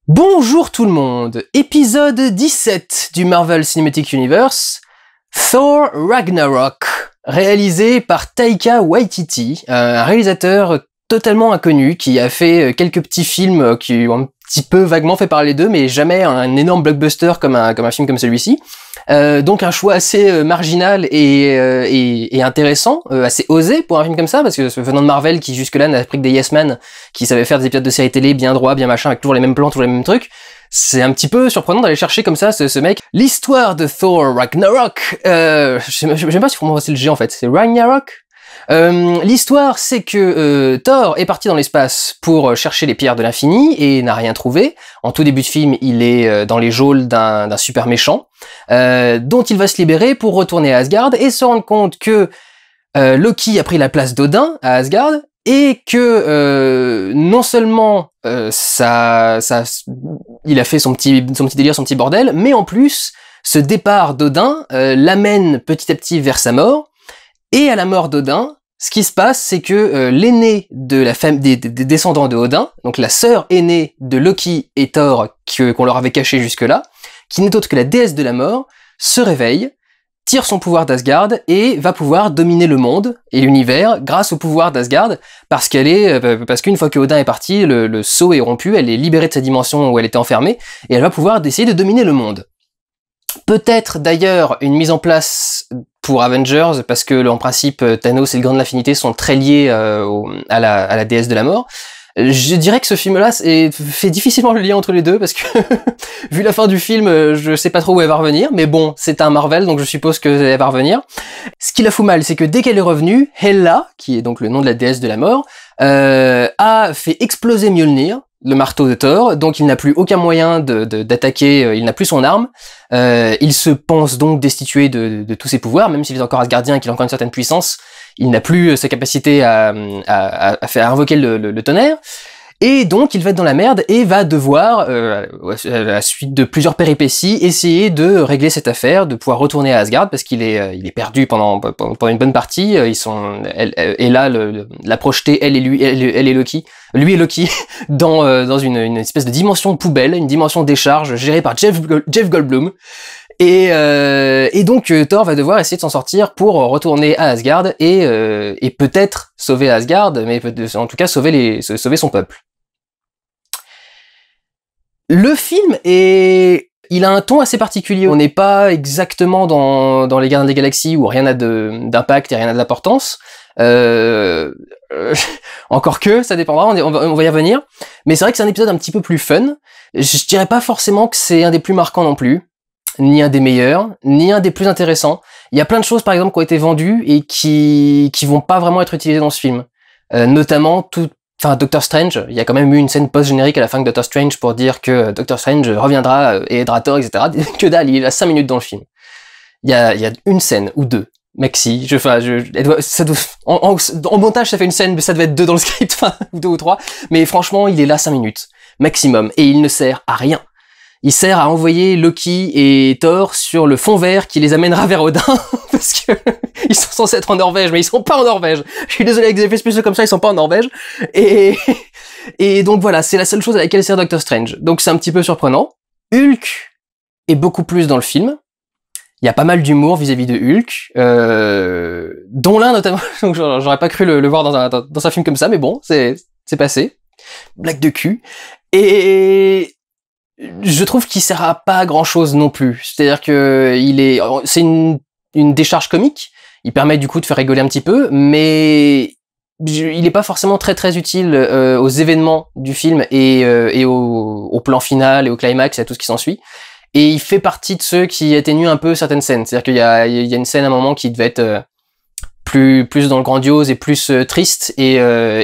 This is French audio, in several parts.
Bonjour tout le monde, épisode 17 du Marvel Cinematic Universe, Thor Ragnarok, réalisé par Taika Waititi, un réalisateur totalement inconnu qui a fait quelques petits films qui ont un petit peu vaguement fait parler d'eux, mais jamais un énorme blockbuster comme un film comme celui-ci. Donc un choix assez marginal et intéressant, assez osé pour un film comme ça, parce que venant de Marvel qui jusque-là n'a pris que des Yes Man, qui savait faire des épisodes de séries télé bien droits, bien machin, avec toujours les mêmes plans, toujours les mêmes trucs, c'est un petit peu surprenant d'aller chercher comme ça ce mec. L'histoire de Thor Ragnarok, je sais pas si comment c'est le G en fait, c'est Ragnarok. L'histoire, c'est que Thor est parti dans l'espace pour chercher les pierres de l'infini et n'a rien trouvé. En tout début de film, il est dans les geôles d'un super méchant, dont il va se libérer pour retourner à Asgard et se rendre compte que Loki a pris la place d'Odin à Asgard et que non seulement il a fait son petit délire, son petit bordel, mais en plus, ce départ d'Odin l'amène petit à petit vers sa mort. Et à la mort d'Odin, ce qui se passe, c'est que l'aîné de la famille des descendants de Odin, donc la sœur aînée de Loki et Thor qu'on leur avait caché jusque-là, qui n'est autre que la déesse de la mort, se réveille, tire son pouvoir d'Asgard et va pouvoir dominer le monde et l'univers grâce au pouvoir d'Asgard, parce qu'une fois que Odin est parti, le sceau est rompu, elle est libérée de sa dimension où elle était enfermée, et elle va pouvoir essayer de dominer le monde. Peut-être d'ailleurs une mise en place pour Avengers, parce que en principe Thanos et le Grand de l'Infinité sont très liés à la déesse de la mort. Je dirais que ce film-là fait difficilement le lien entre les deux, parce que vu la fin du film, je sais pas trop où elle va revenir, mais bon, c'est un Marvel, donc je suppose qu'elle va revenir. Ce qui la fout mal, c'est que dès qu'elle est revenue, Hela, qui est donc le nom de la déesse de la mort, a fait exploser Mjolnir, le marteau de Thor, donc il n'a plus aucun moyen d'attaquer, il n'a plus son arme, il se pense donc destitué de tous ses pouvoirs, même s'il est encore asgardien et qu'il a encore une certaine puissance, il n'a plus sa capacité à faire invoquer le tonnerre, et donc il va être dans la merde et va devoir, à la suite de plusieurs péripéties, essayer de régler cette affaire, de pouvoir retourner à Asgard, parce qu'il est perdu pendant une bonne partie. Elle l'a projeté, elle et Loki, lui et Loki, dans une espèce de dimension poubelle, une dimension décharge gérée par Jeff Goldblum. Et donc Thor va devoir essayer de s'en sortir pour retourner à Asgard et peut-être sauver Asgard, mais en tout cas sauver son peuple. Le film il a un ton assez particulier. On n'est pas exactement dans les Gardiens des Galaxies où rien n'a d'impact et rien n'a d'importance. Encore que, ça dépendra, on va y revenir. Mais c'est vrai que c'est un épisode un petit peu plus fun. Je dirais pas forcément que c'est un des plus marquants non plus, ni un des meilleurs, ni un des plus intéressants. Il y a plein de choses, par exemple, qui ont été vendues et qui vont pas vraiment être utilisées dans ce film. Notamment Doctor Strange, il y a quand même eu une scène post-générique à la fin de Doctor Strange pour dire que Doctor Strange reviendra et aidera Thor, etc. Que dalle, il a 5 minutes dans le film. Il y a une scène ou deux. Maxi, en montage ça fait une scène, mais ça devait être 2 dans le script, ou 2 ou 3. Mais franchement, il est là 5 minutes. Maximum. Et il ne sert à rien. Il sert à envoyer Loki et Thor sur le fond vert qui les amènera vers Odin, parce que ils sont censés être en Norvège, mais ils sont pas en Norvège. Je suis désolé avec des effets spéciaux comme ça, ils sont pas en Norvège. Et donc voilà, c'est la seule chose à laquelle sert Doctor Strange. Donc c'est un petit peu surprenant. Hulk est beaucoup plus dans le film. Il y a pas mal d'humour vis-à-vis de Hulk, dont l'un notamment, donc j'aurais pas cru le voir dans un film comme ça, mais bon, c'est passé. Blague de cul. Et je trouve qu'il sert à pas grand chose non plus. C'est-à-dire que c'est une décharge comique. Il permet du coup de faire rigoler un petit peu, mais il est pas forcément très très utile aux événements du film et au plan final et au climax et à tout ce qui s'ensuit. Et il fait partie de ceux qui atténuent un peu certaines scènes. C'est-à-dire qu'il y a une scène à un moment qui devait être plus dans le grandiose et plus triste, et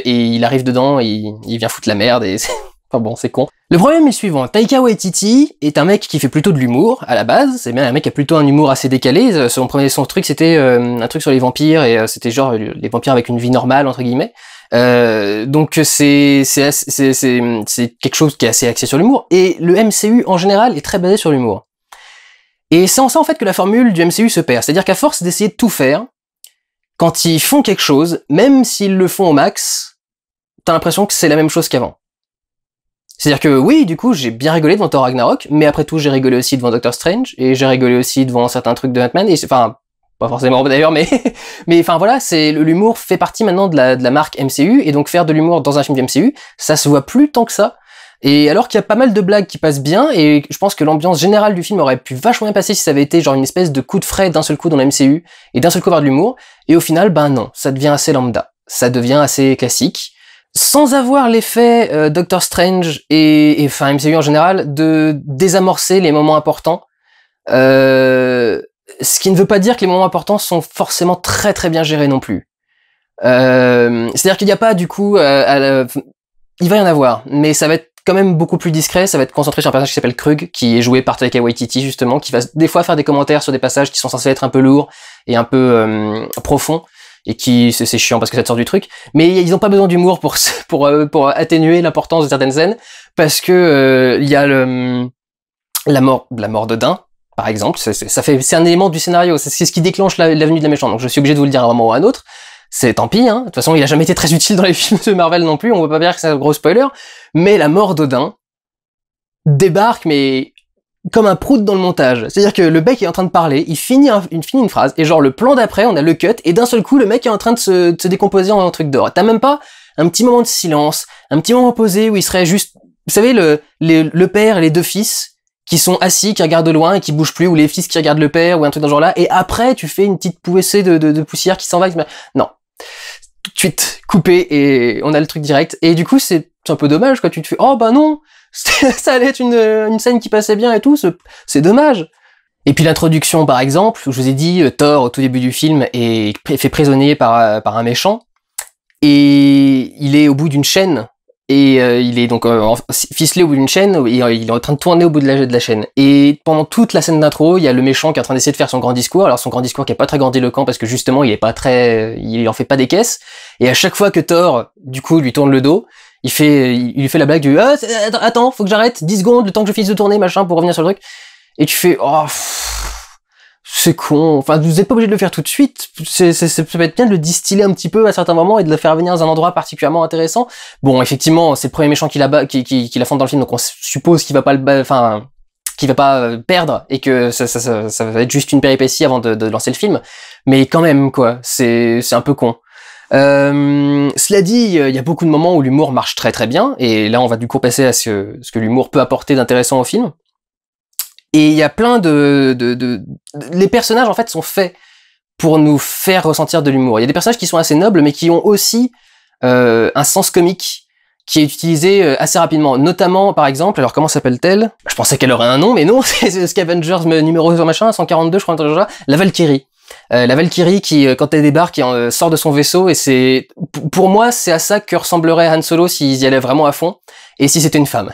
il arrive dedans et il vient foutre la merde et enfin bon, c'est con. Le problème est le suivant. Taika Waititi est un mec qui fait plutôt de l'humour, à la base. C'est bien un mec qui a plutôt un humour assez décalé. Son truc, c'était un truc sur les vampires, et c'était genre les vampires avec une vie normale, entre guillemets. Donc c'est quelque chose qui est assez axé sur l'humour. Et le MCU, en général, est très basé sur l'humour. Et c'est en ça, en fait, que la formule du MCU se perd. C'est-à-dire qu'à force d'essayer de tout faire, quand ils font quelque chose, même s'ils le font au max, t'as l'impression que c'est la même chose qu'avant. C'est-à-dire que oui, du coup, j'ai bien rigolé devant Thor Ragnarok, mais après tout, j'ai rigolé aussi devant Doctor Strange, et j'ai rigolé aussi devant certains trucs de Ant-Man, et enfin, pas forcément d'ailleurs, mais mais enfin voilà, c'est l'humour fait partie maintenant de la marque MCU, et donc faire de l'humour dans un film du MCU, ça se voit plus tant que ça. Et alors qu'il y a pas mal de blagues qui passent bien, et je pense que l'ambiance générale du film aurait pu vachement bien passer si ça avait été genre une espèce de coup de frais d'un seul coup dans le MCU, et d'un seul coup vers de l'humour, et au final, ben non, ça devient assez lambda, ça devient assez classique, sans avoir l'effet Doctor Strange et enfin MCU en général, de désamorcer les moments importants, ce qui ne veut pas dire que les moments importants sont forcément très très bien gérés non plus. C'est-à-dire qu'il n'y a pas du coup, il va y en avoir, mais ça va être quand même beaucoup plus discret, ça va être concentré sur un personnage qui s'appelle Krug, qui est joué par Taika Waititi justement, qui va des fois faire des commentaires sur des passages qui sont censés être un peu lourds et un peu profonds, et qui c'est chiant parce que ça te sort du truc, mais ils ont pas besoin d'humour pour atténuer l'importance de certaines scènes, parce que il y a la mort d'Odin, par exemple, c'est un élément du scénario, c'est ce qui déclenche la venue de la méchante, donc je suis obligé de vous le dire à un moment ou à un autre. C'est tant pis, hein. De toute façon, il a jamais été très utile dans les films de Marvel non plus, on va pas dire que c'est un gros spoiler, mais la mort d'Odin débarque, mais comme un prout dans le montage. C'est-à-dire que le mec est en train de parler, il finit une phrase, et genre le plan d'après, on a le cut, et d'un seul coup, le mec est en train de se décomposer en un truc d'or. T'as même pas un petit moment de silence, un petit moment posé où il serait juste, vous savez, le père et les deux fils, qui sont assis, qui regardent de loin et qui bougent plus, ou les fils qui regardent le père, ou un truc dans ce genre-là, et après, tu fais une petite poussée de poussière qui s'en va, non. Tout de suite, coupé, et on a le truc direct, et du coup, c'est un peu dommage, quoi, tu te fais, oh bah non, ça allait être une scène qui passait bien et tout, c'est dommage. Et puis l'introduction, par exemple, où je vous ai dit, Thor, au tout début du film, est fait prisonnier par un méchant, et il est au bout d'une chaîne, et il est donc ficelé au bout d'une chaîne, et il est en train de tourner au bout de la chaîne. Et pendant toute la scène d'intro, il y a le méchant qui est en train d'essayer de faire son grand discours, alors son grand discours qui est pas très grandiloquent, parce que justement, il en fait pas des caisses, et à chaque fois que Thor, du coup, lui tourne le dos, il lui fait la blague du attends, faut que j'arrête 10 secondes, le temps que je finisse de tourner, machin, pour revenir sur le truc. Et tu fais c'est con, enfin vous êtes pas obligé de le faire tout de suite, ça peut être bien de le distiller un petit peu à certains moments et de le faire venir dans un endroit particulièrement intéressant. Bon, effectivement, c'est le premier méchant qui l'affronte dans le film, donc on suppose qu'il va pas qu'il va pas perdre, et que ça va être juste une péripétie avant de lancer le film, mais quand même, quoi, c'est un peu con. Cela dit, il y a beaucoup de moments où l'humour marche très très bien, et là on va du coup passer à ce que l'humour peut apporter d'intéressant au film. Et il y a plein les personnages en fait sont faits pour nous faire ressentir de l'humour. Il y a des personnages qui sont assez nobles, mais qui ont aussi un sens comique qui est utilisé assez rapidement. Notamment, par exemple, alors comment s'appelle-t-elle? Je pensais qu'elle aurait un nom, mais non, c'est Scavengers numéro machin, 142, je crois, la Valkyrie. La Valkyrie qui, quand elle débarque, sort de son vaisseau, et c'est, pour moi, c'est à ça que ressemblerait Han Solo s'ils y allaient vraiment à fond, et si c'était une femme.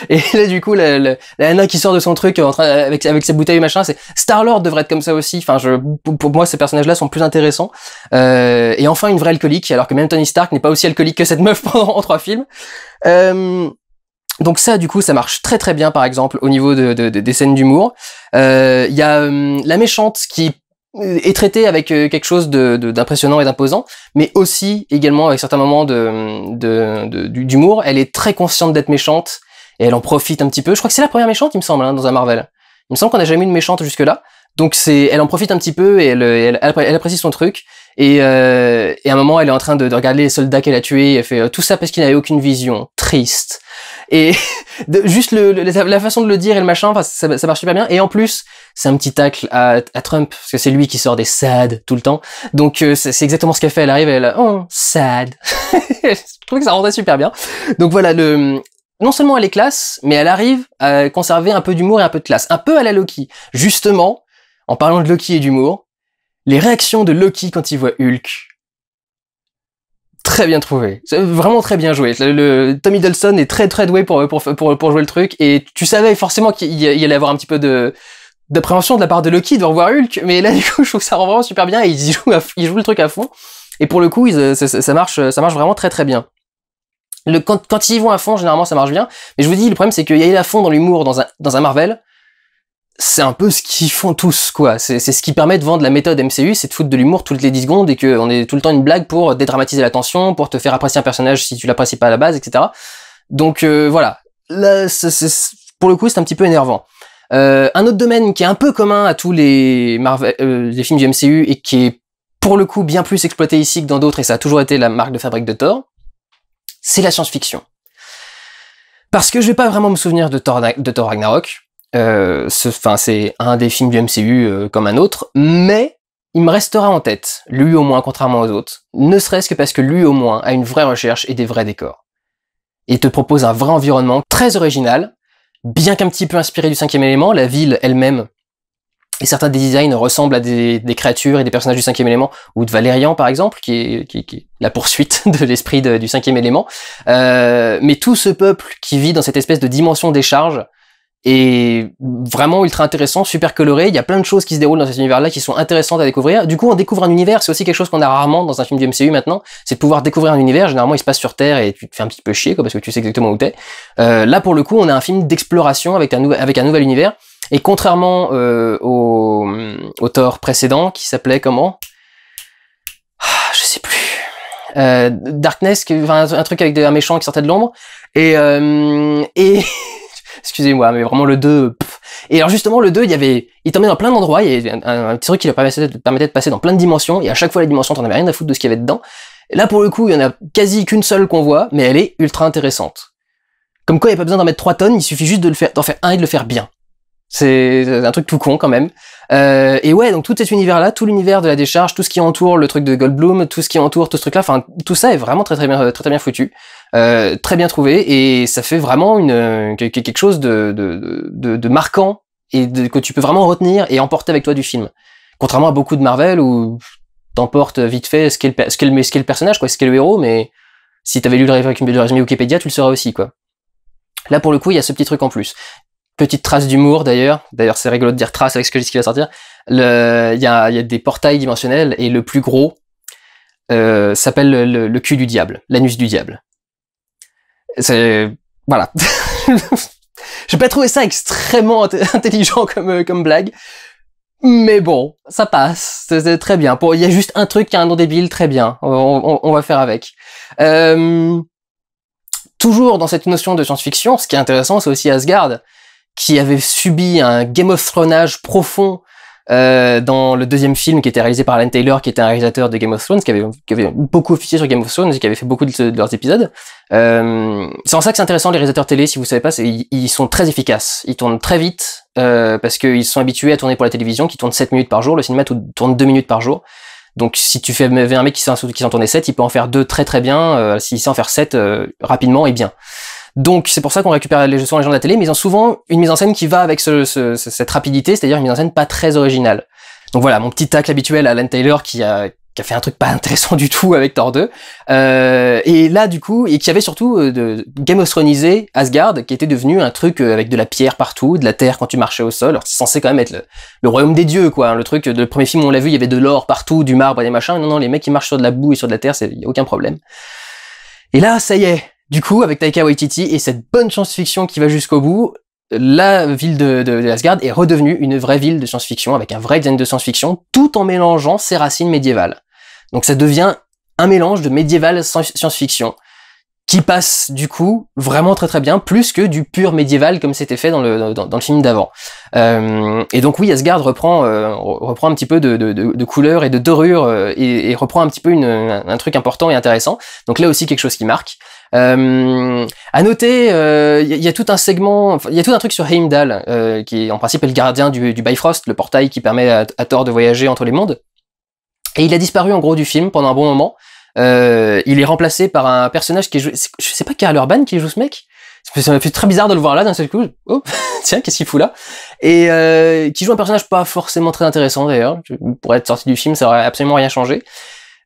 Et là, du coup, la nana qui sort de son truc avec sa bouteille machin, c'est Star-Lord devrait être comme ça aussi. Enfin, pour moi, ces personnages-là sont plus intéressants. Et enfin, une vraie alcoolique, alors que même Tony Stark n'est pas aussi alcoolique que cette meuf en 3 films. Donc ça, du coup, ça marche très très bien, par exemple, au niveau des scènes d'humour. Il y a la méchante qui est traitée avec quelque chose d'impressionnant et d'imposant, mais aussi également avec certains moments d'humour. Elle est très consciente d'être méchante, et elle en profite un petit peu. Je crois que c'est la première méchante, il me semble, hein, dans un Marvel. Il me semble qu'on n'a jamais eu une méchante jusque-là. Donc elle en profite un petit peu, et elle apprécie son truc. Et à un moment, elle est en train de regarder les soldats qu'elle a tués, et elle fait tout ça parce qu'il n'avait aucune vision. Triste. Et juste la façon de le dire et le machin, ça marche super bien. Et en plus, c'est un petit tacle à Trump, parce que c'est lui qui sort des sad tout le temps. Donc c'est exactement ce qu'elle fait. Elle arrive et elle sad. Je trouve que ça rendrait super bien. Donc voilà, non seulement elle est classe, mais elle arrive à conserver un peu d'humour et un peu de classe. Un peu à la Loki. Justement, en parlant de Loki et d'humour, les réactions de Loki quand il voit Hulk. Très bien trouvé. C'est vraiment très bien joué. Tom Hiddleston est très très doué pour jouer le truc, et tu savais forcément qu'il y allait avoir un petit peu d'appréhension de la part de Loki de revoir Hulk, mais là du coup je trouve que ça rend vraiment super bien, et il joue le truc à fond, et pour le coup ça marche vraiment très très bien. Quand ils y vont à fond, généralement ça marche bien, mais je vous dis, le problème c'est qu'il y aller à fond dans l'humour dans un Marvel, c'est un peu ce qu'ils font tous, quoi. C'est ce qui permet de vendre la méthode MCU, c'est de foutre de l'humour toutes les 10 secondes, et qu'on ait tout le temps une blague pour dédramatiser la tension, pour te faire apprécier un personnage si tu l'apprécies pas à la base, etc. Donc voilà. là, pour le coup, c'est un petit peu énervant. Un autre domaine qui est un peu commun à tous les les films du MCU et qui est pour le coup bien plus exploité ici que dans d'autres, et ça a toujours été la marque de fabrique de Thor, c'est la science-fiction. Parce que je vais pas vraiment me souvenir de Thor Ragnarok. C'est un des films du MCU comme un autre, mais il me restera en tête, lui au moins, contrairement aux autres, ne serait-ce que parce que lui au moins a une vraie recherche et des vrais décors. Et te propose un vrai environnement très original, bien qu'un petit peu inspiré du 5e élément, la ville elle-même et certains des designs ressemblent à des créatures et des personnages du 5e élément, ou de Valérian par exemple, qui est la poursuite de l'esprit du 5e élément. Mais tout ce peuple qui vit dans cette espèce de dimension des charges est vraiment ultra intéressant, super coloré. Il y a plein de choses qui se déroulent dans cet univers-là qui sont intéressantes à découvrir. Du coup, on découvre un univers, c'est aussi quelque chose qu'on a rarement dans un film du MCU maintenant, c'est de pouvoir découvrir un univers. Généralement, il se passe sur Terre et tu te fais un petit peu chier, quoi, parce que tu sais exactement où t'es. Là, pour le coup, on a un film d'exploration avec un nouvel univers. Et contrairement au Thor précédent, qui s'appelait comment? Je sais plus. Darkness, enfin, un truc avec un méchant qui sortait de l'ombre. Et excusez-moi, mais vraiment le 2... Et alors justement, le 2, il t'emmène dans plein d'endroits, il y a un petit truc qui lui permettait de passer dans plein de dimensions, et à chaque fois les dimensions, t'en avais rien à foutre de ce qu'il y avait dedans. Et là, pour le coup, il y en a quasi qu'une seule qu'on voit, mais elle est ultra intéressante. Comme quoi, il n'y a pas besoin d'en mettre 3 tonnes, il suffit juste d'en faire un et de le faire bien. C'est un truc tout con quand même. Et ouais, donc tout cet univers-là, tout l'univers de la décharge, tout ce qui entoure le truc de Goldblum, tout ce qui entoure tout ce truc-là, enfin tout ça est vraiment très bien foutu, très bien trouvé, et ça fait vraiment quelque chose de marquant et que tu peux vraiment retenir et emporter avec toi du film. Contrairement à beaucoup de Marvel où t'emportes vite fait ce qu'est le personnage, quoi, ce qu'est le héros, mais si t'avais lu le résumé Wikipédia, tu le saurais aussi, quoi. Là pour le coup, il y a ce petit truc en plus. Petite trace d'humour d'ailleurs c'est rigolo de dire trace avec ce qui va sortir. Il y a des portails dimensionnels et le plus gros s'appelle le cul du diable, l'anus du diable. C'est voilà. J'ai pas trouvé ça extrêmement intelligent comme blague, mais bon, ça passe, c'est très bien. Il y a juste un truc qui a un nom débile, très bien, on va faire avec. Toujours dans cette notion de science-fiction, ce qui est intéressant, c'est aussi Asgard, qui avait subi un Game of Throneage profond dans le deuxième film qui était réalisé par Alan Taylor, qui était un réalisateur de Game of Thrones, qui avait beaucoup officié sur Game of Thrones et qui avait fait beaucoup de leurs épisodes. C'est en ça que c'est intéressant, les réalisateurs télé, si vous savez pas, ils sont très efficaces. Ils tournent très vite, parce qu'ils sont habitués à tourner pour la télévision, qui tourne 7 minutes par jour. Le cinéma tourne 2 minutes par jour. Donc si tu fais un mec qui s'en tourner 7, il peut en faire 2 très très bien, s'il sait en faire 7 rapidement et bien. Donc c'est pour ça qu'on récupère les gens de la télé, mais ils ont souvent une mise en scène qui va avec cette rapidité, c'est-à-dire une mise en scène pas très originale. Donc voilà, mon petit tacle habituel à Alan Taylor qui a fait un truc pas intéressant du tout avec Thor 2. Et là du coup, et qui avait surtout Game of Thronesisé Asgard, qui était devenu un truc avec de la pierre partout, de la terre quand tu marchais au sol. Alors c'est censé quand même être le royaume des dieux, quoi. Le truc, le premier film on l'a vu, il y avait de l'or partout, du marbre et des machins. Non, les mecs qui marchent sur de la boue et sur de la terre, y a aucun problème. Et là, ça y est. Du coup, avec Taika Waititi et cette bonne science-fiction qui va jusqu'au bout, la ville de Asgard est redevenue une vraie ville de science-fiction, avec un vrai design de science-fiction, tout en mélangeant ses racines médiévales. Donc ça devient un mélange de médiéval science-fiction, qui passe du coup vraiment très très bien, plus que du pur médiéval comme c'était fait dans le film d'avant. Et donc oui, Asgard reprend un petit peu de couleur et de dorure, et reprend un petit peu un truc important et intéressant. Donc là aussi quelque chose qui marque. À noter, il y a tout un segment, il y a tout un truc sur Heimdall, qui en principe est le gardien du Bifrost, le portail qui permet à Thor de voyager entre les mondes. Et il a disparu en gros du film pendant un bon moment. Il est remplacé par un personnage qui est joué, je sais pas, Karl Urban qui joue ce mec. Ça m'a fait très bizarre de le voir là d'un seul coup. Oh, tiens, qu'est-ce qu'il fout là? Et qui joue un personnage pas forcément très intéressant d'ailleurs. Pour être sorti du film, ça aurait absolument rien changé.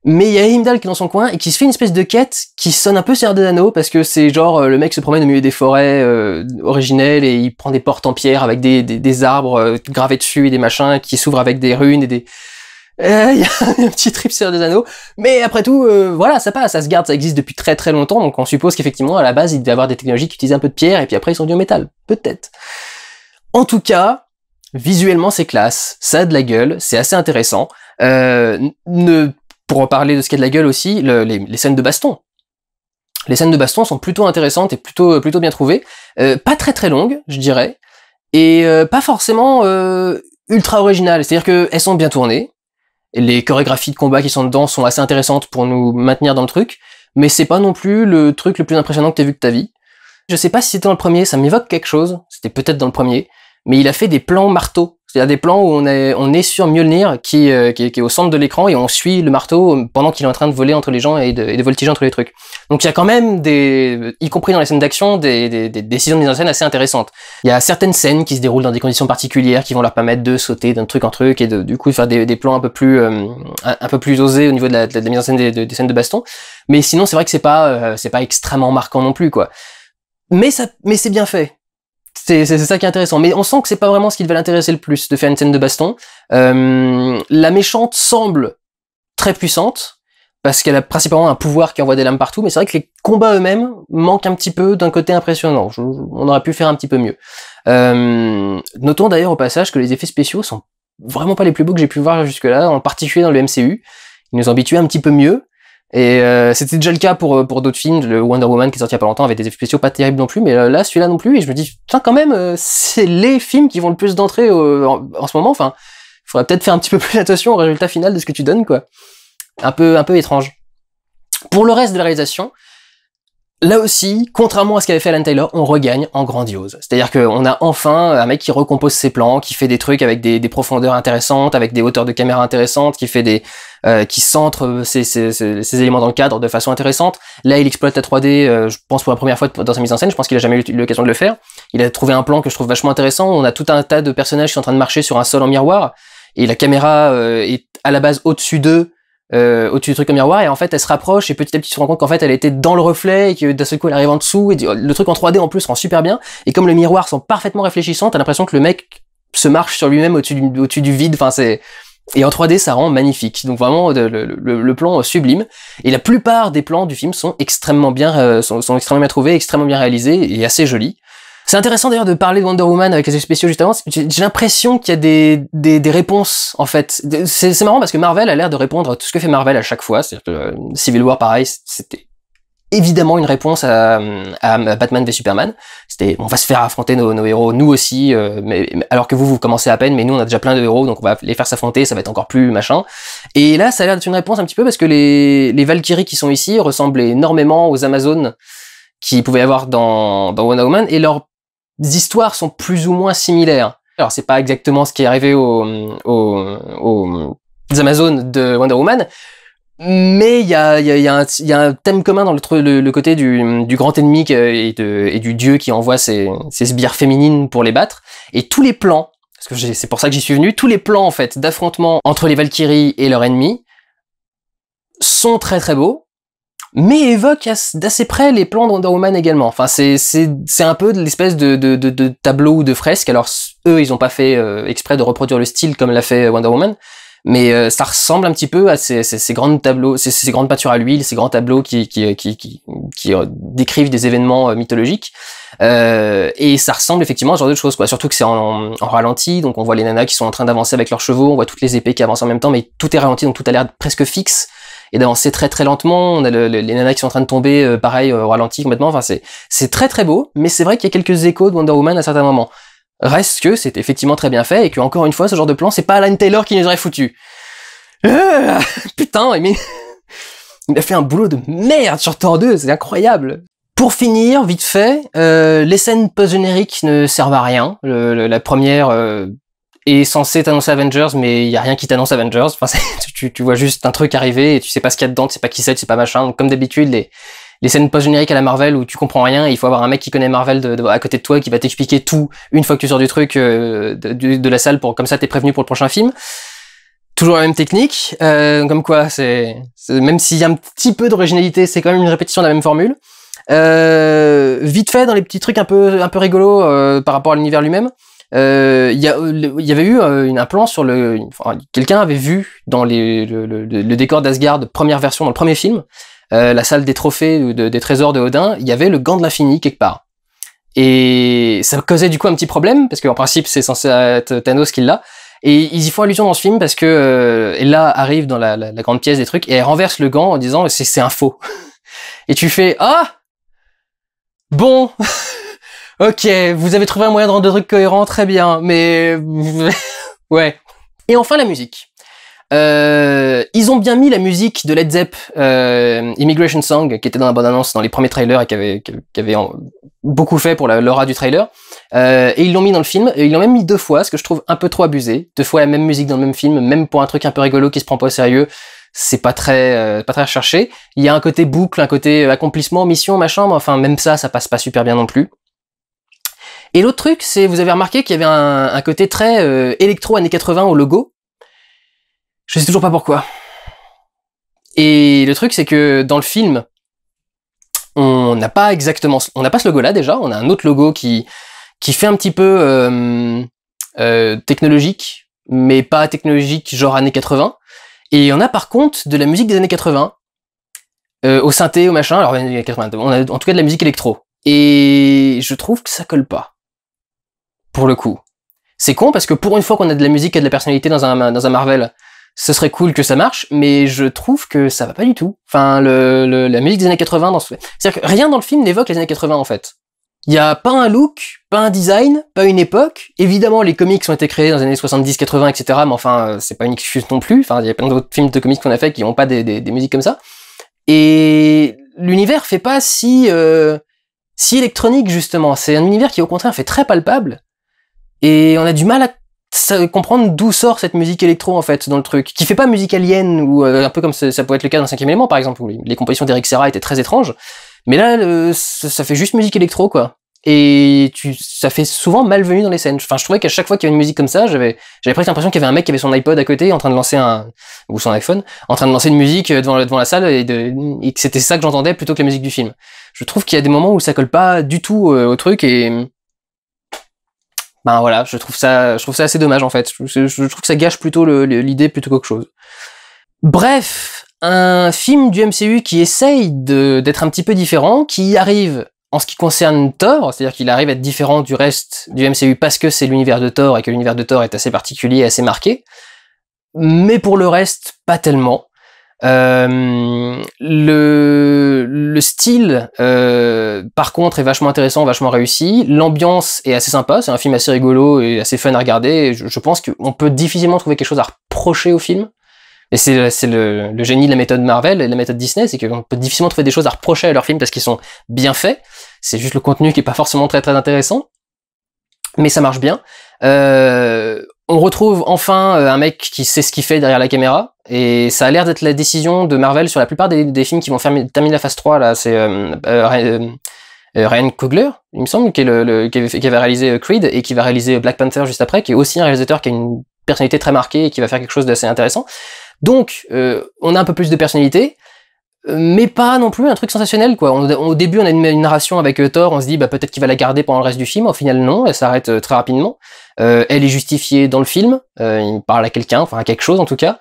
Mais il y a Heimdall qui est dans son coin et qui se fait une espèce de quête qui sonne un peu Seigneur des Anneaux, parce que c'est genre le mec se promène au milieu des forêts originelles et il prend des portes en pierre avec des arbres gravés dessus et des machins qui s'ouvrent avec des runes et des... Il y a un petit trip Seigneur des Anneaux, mais après tout, voilà, ça passe. Asgard, ça existe depuis très très longtemps, donc on suppose qu'effectivement, à la base, il devait y avoir des technologies qui utilisaient un peu de pierre, et puis après, ils sont du métal. Peut-être. En tout cas, visuellement, c'est classe, ça a de la gueule, c'est assez intéressant. Pour parler de ce qui a de la gueule aussi, les scènes de baston. Les scènes de baston sont plutôt intéressantes et plutôt bien trouvées. Pas très longues, je dirais. Et pas forcément ultra originales. C'est-à-dire qu'elles sont bien tournées. Et les chorégraphies de combat qui sont dedans sont assez intéressantes pour nous maintenir dans le truc. Mais c'est pas non plus le truc le plus impressionnant que t'aies vu de ta vie. Je sais pas si c'était dans le premier, ça m'évoque quelque chose. C'était peut-être dans le premier. Mais il a fait des plans marteau. C'est-à-dire des plans où on est sur Mjolnir qui est au centre de l'écran et on suit le marteau pendant qu'il est en train de voler entre les gens et de voltiger entre les trucs. Donc il y a quand même y compris dans les scènes d'action, des décisions de mise en scène assez intéressantes. Il y a certaines scènes qui se déroulent dans des conditions particulières qui vont leur permettre de sauter d'un truc en truc et du coup faire des plans un peu plus osés au niveau de la mise en scène des scènes de baston. Mais sinon c'est vrai que c'est pas extrêmement marquant non plus quoi. Mais c'est bien fait. C'est ça qui est intéressant. Mais on sent que c'est pas vraiment ce qui va l'intéresser le plus de faire une scène de baston. La méchante semble très puissante parce qu'elle a principalement un pouvoir qui envoie des lames partout. Mais c'est vrai que les combats eux-mêmes manquent un petit peu d'un côté impressionnant. On aurait pu faire un petit peu mieux. Notons d'ailleurs au passage que les effets spéciaux sont vraiment pas les plus beaux que j'ai pu voir jusque-là, en particulier dans le MCU. Ils nous ont habitués un petit peu mieux. Et c'était déjà le cas pour d'autres films. Le Wonder Woman qui est sorti il y a pas longtemps avait des effets spéciaux pas terribles non plus, mais là celui-là non plus. Et je me dis putain quand même c'est les films qui vont le plus d'entrées en ce moment. Enfin, il faudrait peut-être faire un petit peu plus attention au résultat final de ce que tu donnes quoi. Un peu étrange. Pour le reste de la réalisation, là aussi, contrairement à ce qu'avait fait Alan Taylor, on regagne en grandiose. C'est-à-dire qu'on a enfin un mec qui recompose ses plans, qui fait des trucs avec des profondeurs intéressantes, avec des hauteurs de caméra intéressantes, qui fait qui centre ces éléments dans le cadre de façon intéressante. Là, il exploite la 3D, je pense pour la première fois dans sa mise en scène, je pense qu'il a jamais eu l'occasion de le faire. Il a trouvé un plan que je trouve vachement intéressant. On a tout un tas de personnages qui sont en train de marcher sur un sol en miroir, et la caméra est à la base au-dessus d'eux, au-dessus du truc en miroir, et en fait elle se rapproche et petit à petit tu te rends compte qu'en fait elle était dans le reflet et que d'un seul coup elle arrive en dessous, et le truc en 3D en plus rend super bien, et comme le miroir sont parfaitement réfléchissants, t'as l'impression que le mec se marche sur lui-même au-dessus du vide, enfin et en 3D ça rend magnifique, donc vraiment le plan sublime, et la plupart des plans du film sont extrêmement bien sont extrêmement bien trouvés, extrêmement bien réalisés et assez jolis. C'est intéressant d'ailleurs de parler de Wonder Woman avec les effets spéciaux justement. J'ai l'impression qu'il y a des réponses en fait. C'est marrant parce que Marvel a l'air de répondre à tout ce que fait Marvel à chaque fois. C'est-à-dire que Civil War pareil, c'était évidemment une réponse à Batman v Superman. C'était on va se faire affronter nos héros, nous aussi, mais alors que vous commencez à peine, mais nous on a déjà plein de héros, donc on va les faire s'affronter, ça va être encore plus machin. Et là ça a l'air d'être une réponse un petit peu parce que les Valkyries qui sont ici ressemblent énormément aux Amazones qui pouvaient y avoir dans Wonder Woman, et leurs histoires sont plus ou moins similaires. Alors c'est pas exactement ce qui est arrivé aux Amazones de Wonder Woman, mais il y a un thème commun dans le côté du grand ennemi et du dieu qui envoie ses sbires féminines pour les battre, et tous les plans, parce que c'est pour ça que j'y suis venu, tous les plans en fait d'affrontement entre les Valkyries et leur ennemi sont très beaux, mais évoque d'assez près les plans de Wonder Woman également. Enfin, c'est un peu de l'espèce de tableau ou de fresque. Alors, eux, ils ont pas fait exprès de reproduire le style comme l'a fait Wonder Woman, mais ça ressemble un petit peu à ces grandes tableaux, ces grandes peintures à l'huile, ces grands tableaux qui décrivent des événements mythologiques. Et ça ressemble effectivement à ce genre de choses, quoi. Surtout que c'est en ralenti, donc on voit les nanas qui sont en train d'avancer avec leurs chevaux, on voit toutes les épées qui avancent en même temps, mais tout est ralenti, donc tout a l'air presque fixe et d'avancer très lentement. On a les nanas qui sont en train de tomber, pareil, au ralenti complètement. Enfin, c'est très beau, mais c'est vrai qu'il y a quelques échos de Wonder Woman à certains moments. Reste que c'est effectivement très bien fait, et que encore une fois, ce genre de plan, c'est pas Alan Taylor qui nous aurait foutu. Putain, mais il a fait un boulot de merde sur Thor 2, c'est incroyable. Pour finir, vite fait, les scènes post-génériques ne servent à rien. La première est censée t'annoncer Avengers, mais il y a rien qui t'annonce Avengers. Enfin, tu vois juste un truc arriver et tu sais pas ce qu'il y a dedans, tu sais pas qui c'est, tu sais pas machin. Donc, comme d'habitude, les scènes post-génériques à la Marvel où tu comprends rien, il faut avoir un mec qui connaît Marvel à côté de toi qui va t'expliquer tout une fois que tu sors du truc de la salle, comme ça t'es prévenu pour le prochain film. Toujours la même technique, comme quoi même s'il y a un petit peu d'originalité, c'est quand même une répétition de la même formule. Vite fait dans les petits trucs un peu rigolos par rapport à l'univers lui-même. Il y avait eu un plan sur quelqu'un avait vu dans le décor d'Asgard, première version dans le premier film, la salle des trophées des trésors de Odin, il y avait le gant de l'infini quelque part. Et ça causait du coup un petit problème, parce qu'en principe c'est censé être Thanos qui l'a. Et ils y font allusion dans ce film parce que Ella arrive dans la grande pièce des trucs et elle renverse le gant en disant c'est un faux. Et tu fais, ah! Bon! Ok, vous avez trouvé un moyen de rendre le truc cohérent, très bien, mais... ouais. Et enfin, la musique. Ils ont bien mis la musique de Led Zepp, Immigration Song, qui était dans la bande-annonce dans les premiers trailers et qui avait beaucoup fait pour l'aura du trailer. Et ils l'ont mis dans le film, et ils l'ont même mis 2 fois, ce que je trouve un peu trop abusé. 2 fois la même musique dans le même film, même pour un truc un peu rigolo qui se prend pas au sérieux, c'est pas très recherché. Il y a un côté boucle, un côté accomplissement, mission, machin, mais enfin même ça passe pas super bien non plus. Et l'autre truc, c'est, vous avez remarqué qu'il y avait un côté très électro années 80 au logo. Je sais toujours pas pourquoi. Et le truc, c'est que dans le film, on n'a pas ce logo-là déjà. On a un autre logo qui fait un petit peu technologique, mais pas technologique genre années 80. Et on a par contre de la musique des années 80, au synthé, au machin. Alors années 80, on a en tout cas de la musique électro. Et je trouve que ça colle pas. Pour le coup. C'est con parce que pour une fois qu'on a de la musique et de la personnalité dans un Marvel, ce serait cool que ça marche, mais je trouve que ça va pas du tout. Enfin, la musique des années 80 c'est-à-dire que rien dans le film n'évoque les années 80 en fait. Il y a pas un look, pas un design, pas une époque. Évidemment, les comics ont été créés dans les années 70, 80, etc. Mais enfin, c'est pas une excuse non plus. Enfin, il y a plein d'autres films de comics qu'on a fait qui ont pas des musiques comme ça. Et l'univers fait pas si électronique justement. C'est un univers qui au contraire fait très palpable. Et on a du mal à comprendre d'où sort cette musique électro en fait dans le truc, qui fait pas musique alien ou un peu comme ça pourrait être le cas dans 5e élément par exemple où les compositions d'Eric Serra étaient très étranges, mais là ça fait juste musique électro quoi, et ça fait souvent malvenu dans les scènes. Enfin je trouvais qu'à chaque fois qu'il y avait une musique comme ça, j'avais presque l'impression qu'il y avait un mec qui avait son iPod à côté en train de lancer ou son iPhone en train de lancer une musique devant la salle et que c'était ça que j'entendais plutôt que la musique du film. Je trouve qu'il y a des moments où ça colle pas du tout au truc et ben voilà, je trouve ça assez dommage en fait. Je trouve que ça gâche plutôt l'idée plutôt qu'autre chose. Bref, un film du MCU qui essaye d'être un petit peu différent, qui arrive en ce qui concerne Thor, c'est-à-dire qu'il arrive à être différent du reste du MCU parce que c'est l'univers de Thor et que l'univers de Thor est assez particulier et assez marqué. Mais pour le reste, pas tellement. Le style par contre est vachement intéressant, vachement réussi, l'ambiance est assez sympa, c'est un film assez rigolo et assez fun à regarder, et je pense qu'on peut difficilement trouver quelque chose à reprocher au film, et c'est le génie de la méthode Marvel et de la méthode Disney, c'est qu'on peut difficilement trouver des choses à reprocher à leurs films parce qu'ils sont bien faits, c'est juste le contenu qui est pas forcément très très intéressant, mais ça marche bien. On retrouve enfin un mec qui sait ce qu'il fait derrière la caméra, et ça a l'air d'être la décision de Marvel sur la plupart des films qui vont terminer la phase 3, là, c'est Ryan Coogler, il me semble, qui avait réalisé Creed, et qui va réaliser Black Panther juste après, qui est aussi un réalisateur qui a une personnalité très marquée et qui va faire quelque chose d'assez intéressant. Donc, on a un peu plus de personnalité, mais pas non plus un truc sensationnel quoi. Au début on a une narration avec Thor, on se dit bah peut-être qu'il va la garder pendant le reste du film, au final non, elle s'arrête très rapidement. Elle est justifiée dans le film, il parle à quelqu'un, enfin à quelque chose en tout cas,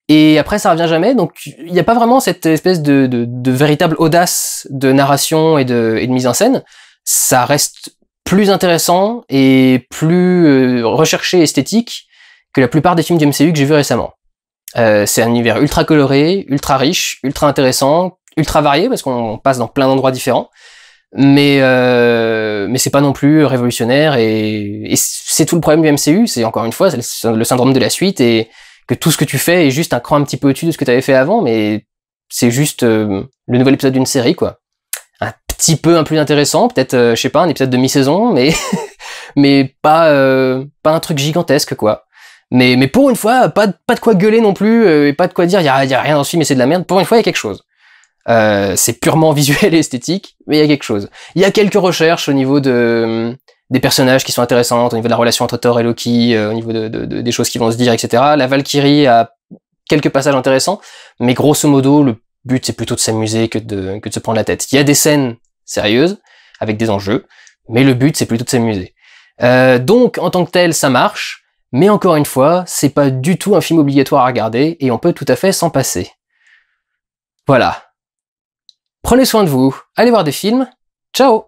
et après ça revient jamais, donc il n'y a pas vraiment cette espèce de véritable audace de narration et de mise en scène. Ça reste plus intéressant et plus recherché, esthétique que la plupart des films du MCU que j'ai vus récemment. C'est un univers ultra coloré, ultra riche, ultra intéressant, ultra varié parce qu'on passe dans plein d'endroits différents, mais c'est pas non plus révolutionnaire, et c'est tout le problème du MCU, c'est encore une fois c'est le syndrome de la suite, et que tout ce que tu fais est juste un cran un petit peu au-dessus de ce que tu avais fait avant, mais c'est juste le nouvel épisode d'une série quoi. Un petit peu un plus intéressant, peut-être je sais pas, un épisode de mi-saison, mais mais pas un truc gigantesque quoi. Mais pour une fois, pas de quoi gueuler non plus, et pas de quoi dire, y a rien dans ce film et c'est de la merde. Pour une fois, il y a quelque chose. C'est purement visuel et esthétique, mais il y a quelque chose. Il y a quelques recherches au niveau des personnages qui sont intéressantes, au niveau de la relation entre Thor et Loki, au niveau des choses qui vont se dire, etc. La Valkyrie a quelques passages intéressants, mais grosso modo, le but c'est plutôt de s'amuser que de se prendre la tête. Il y a des scènes sérieuses, avec des enjeux, mais le but c'est plutôt de s'amuser. Donc, en tant que tel, ça marche. Mais encore une fois, c'est pas du tout un film obligatoire à regarder, et on peut tout à fait s'en passer. Voilà. Prenez soin de vous, allez voir des films, ciao!